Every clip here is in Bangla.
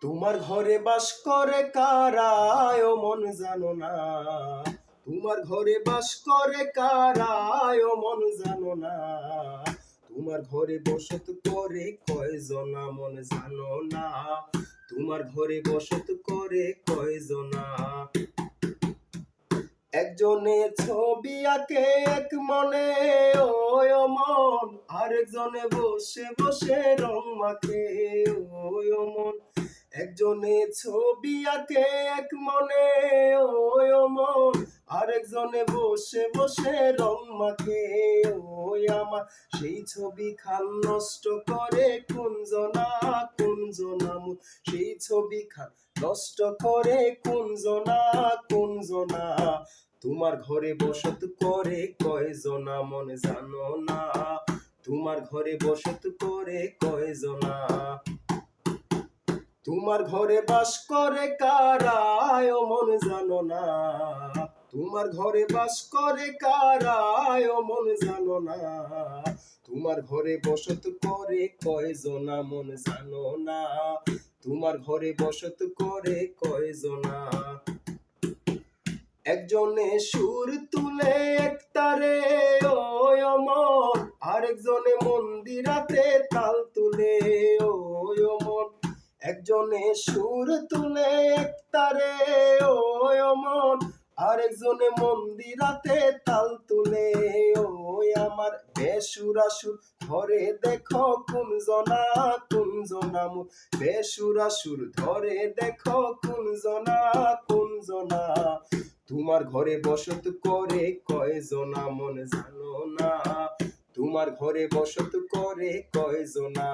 তোমার ঘরে বাস করে কারা ও মন জানো না। তোমার ঘরে বাস করে কারা ও মন জানো না। তোমার ঘরে বসত করে কয়জনা মন জানো না। তোমার ঘরে বসত করে কয়জনা। একজনে ছবি আঁকে এক মনে ওই মন, আরেকজনে বসে বসে রং মাখে ওই মন। একজনে ছবি আঁকে এক মনে ওই মন, আরেকজনে বসে বসে রং মাখে ওই আমার। সেই ছবি খান নষ্ট করে কুঞ্জনা কুঞ্জনা, সেই ছবি খান নষ্ট করে কুঞ্জনা কুঞ্জনা। তোমার ঘরে বসত করে কয়জনা মন জানো না। তোমার ঘরে বসত করে কয়জনা। তোমার ঘরে বাস করে কারা ও মন জানো না। তোমার ঘরে বাস করে কারা ও মন জানো না। তোমার ঘরে বসত করে কয়জনা মন জানো না। তোমার ঘরে বসত করে কয়জনা। একজনে সুর তুলে একতারে ওই মন, আরেকজনে মন্দিরাতে তাল তুলে ওই মন। একজনে সুর তুলে একতারে ওই মন, আরেকজনে মন্দিরাতে তাল তুলে ওই আমার। বেসুরাসুর ধরে দেখো কুঞ্জনা কুঞ্জনা, বেসুরাসুর ধরে দেখো কুঞ্জনা কুঞ্জনা। তোমার ঘরে বসত করে কয়জনা মন জানো না। তোমার ঘরে বসত করে কয়জনা।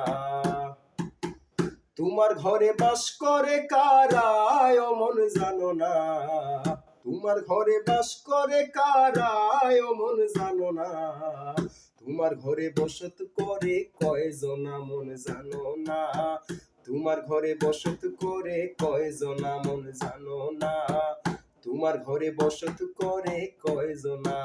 তোমার ঘরে বাস করে কারা ও মন জানো না। তোমার ঘরে বাস করে কারা ও মন জানো না। তোমার ঘরে বসত করে কয়জনা মন জানো না। তোমার ঘরে বসত করে কয়জনা মন জানো না। তোমার ঘরে বসত করে কয়জনা।